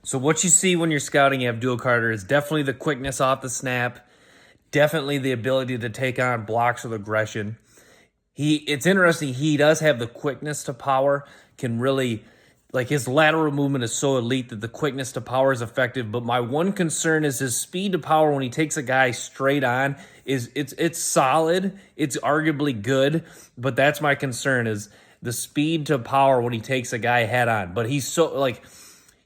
So what you see when you're scouting Abdul Carter is definitely the quickness off the snap, definitely the ability to take on blocks with aggression. It's interesting, he does have the quickness to power, can really like his lateral movement is so elite that the quickness to power is effective. But my one concern is his speed to power when he takes a guy straight on is it's solid. It's arguably good, but that's my concern is the speed to power when he takes a guy head on. But he's so like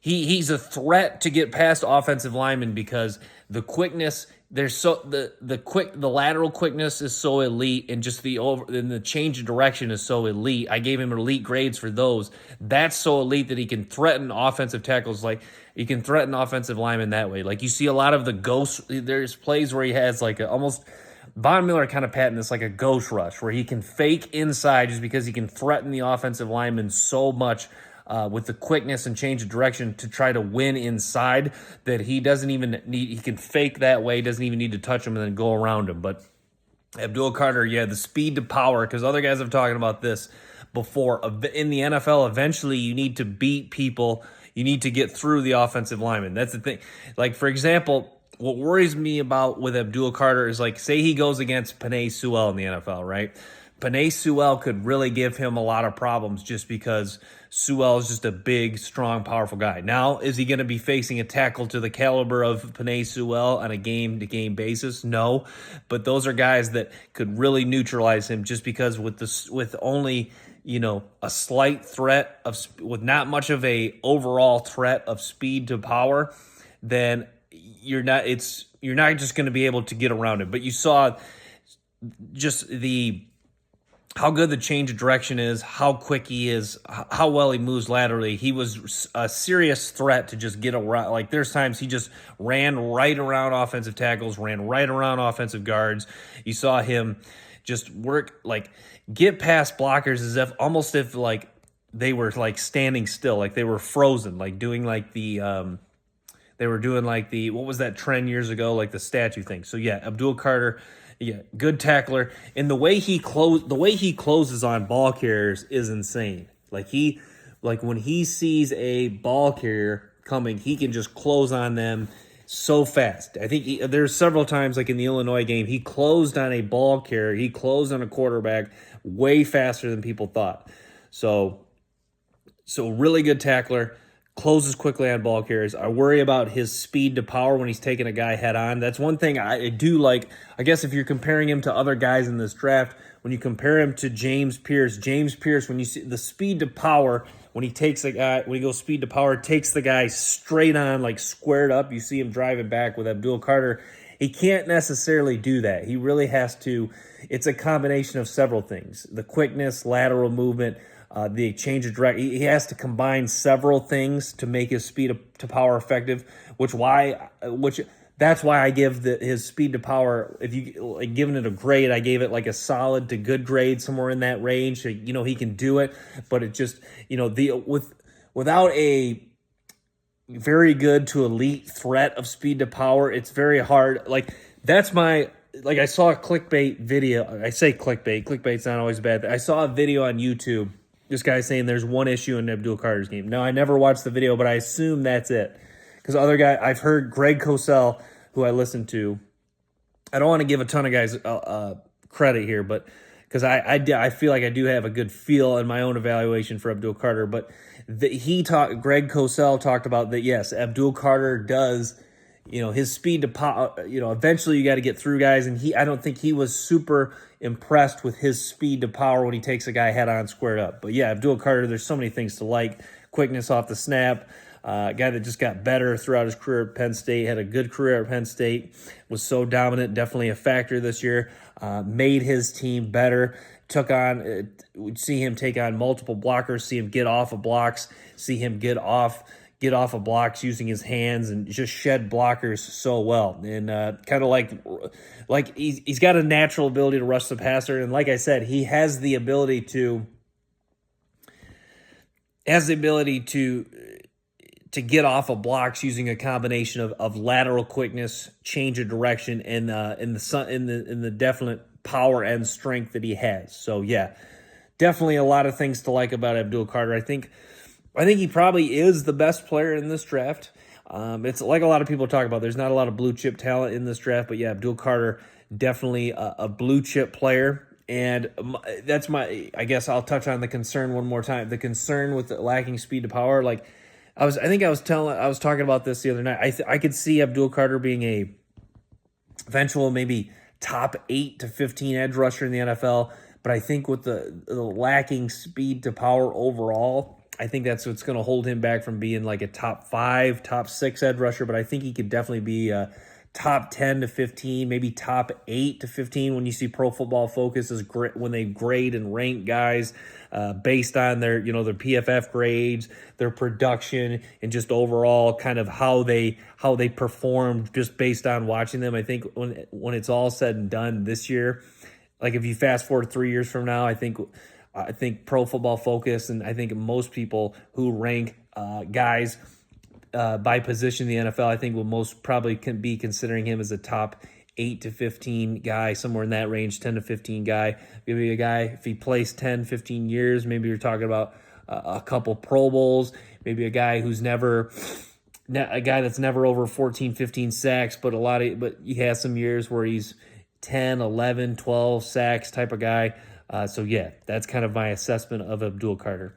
he's a threat to get past offensive linemen because the quickness there's so the lateral quickness is so elite, and just the change of direction is so elite. I gave him elite grades for those. That's so elite that he can threaten offensive tackles, like he can threaten offensive linemen that way. Like you see a lot of the ghost. There's plays where he has like almost Von Miller kind of patented this like a ghost rush where he can fake inside just because he can threaten the offensive lineman so much with the quickness and change of direction to try to win inside that he doesn't even need, he can fake that way, doesn't even need to touch him and then go around him. But Abdul Carter, yeah, the speed to power, because other guys have talked about this before. In the NFL, eventually you need to beat people. You need to get through the offensive lineman. That's the thing. Like, for example, what worries me about with Abdul Carter is like, say he goes against Penei Sewell in the NFL, right? Penei Sewell could really give him a lot of problems just because Sewell is just a big, strong, powerful guy. Now, is he going to be facing a tackle to the caliber of Penei Sewell on a game-to-game basis? No, but those are guys that could really neutralize him just because with only a slight threat with not much of a overall threat of speed to power, then you're not just going to be able to get around it. But you saw just how good the change of direction is, how quick he is, how well he moves laterally. He was a serious threat to just get around. Like there's times he just ran right around offensive tackles, ran right around offensive guards. You saw him just work, like get past blockers as if almost if like they were like standing still, like they were frozen, like doing like they were doing like what was that trend years ago, like the statue thing. So yeah, Abdul Carter, yeah, good tackler, and the way he closes on ball carriers is insane. Like when he sees a ball carrier coming, he can just close on them so fast. I think there's several times, like in the Illinois game, he closed on a ball carrier, he closed on a quarterback way faster than people thought. So really good tackler. Closes quickly on ball carriers. I worry about his speed to power when he's taking a guy head on. That's one thing I do like. I guess if you're comparing him to other guys in this draft, when you compare him to James Pierce, when you see the speed to power, when he takes a guy, when he goes speed to power, takes the guy straight on, like squared up. You see him driving back with Abdul Carter. He can't necessarily do that. He really has to. It's a combination of several things: the quickness, lateral movement, the change of direction. He has to combine several things to make his speed to power effective, that's why I give his speed to power, if you like giving it a grade, I gave it like a solid to good grade, somewhere in that range. So, he can do it, but it just, without a very good to elite threat of speed to power, it's very hard. Like I saw a clickbait video. I say clickbait's not always bad. I saw a video on YouTube. This guy saying there's one issue in Abdul Carter's game. Now, I never watched the video, but I assume that's it. Because I've heard Greg Cosell, who I listened to. I don't want to give a ton of guys credit here, but because I feel like I do have a good feel in my own evaluation for Abdul Carter. But Greg Cosell talked about that. Yes, Abdul Carter does. His speed to pop, eventually you got to get through guys. And I don't think he was super impressed with his speed to power when he takes a guy head on squared up. But yeah, Abdul Carter, there's so many things to like. Quickness off the snap, a guy that just got better throughout his career at Penn State, had a good career at Penn State, was so dominant, definitely a factor this year, made his team better. We'd see him take on multiple blockers, see him get off of blocks, see him get off of blocks using his hands and just shed blockers so well. And kind of like he's got a natural ability to rush the passer. And like I said, he has the ability to get off of blocks using a combination of lateral quickness, change of direction, and in the definite power and strength that he has. So yeah, definitely a lot of things to like about Abdul Carter. I think he probably is the best player in this draft. It's like a lot of people talk about. There's not a lot of blue chip talent in this draft, but yeah, Abdul Carter, definitely a blue chip player. And that's my, I guess I'll touch on the concern one more time. The concern with the lacking speed to power, like I was talking about this the other night. I could see Abdul Carter being a eventual maybe top 8 to 15 edge rusher in the NFL. But I think with the lacking speed to power overall, I think that's what's going to hold him back from being like a top 5, top 6 edge rusher. But I think he could definitely be a top 10 to 15, maybe top 8 to 15 when you see Pro Football Focus is great when they grade and rank guys based on their their PFF grades, their production, and just overall kind of how they performed just based on watching them. I think when it's all said and done this year, like if you fast forward 3 years from now, I think Pro Football Focus and I think most people who rank guys by position in the NFL, I think will most probably can be considering him as a top 8 to 15 guy, somewhere in that range, 10 to 15 guy. Maybe a guy, if he plays 10, 15 years, maybe you're talking about a couple Pro Bowls, maybe a guy who's a guy that's never over 14, 15 sacks, but he has some years where he's 10, 11, 12 sacks type of guy. So yeah, that's kind of my assessment of Abdul Carter.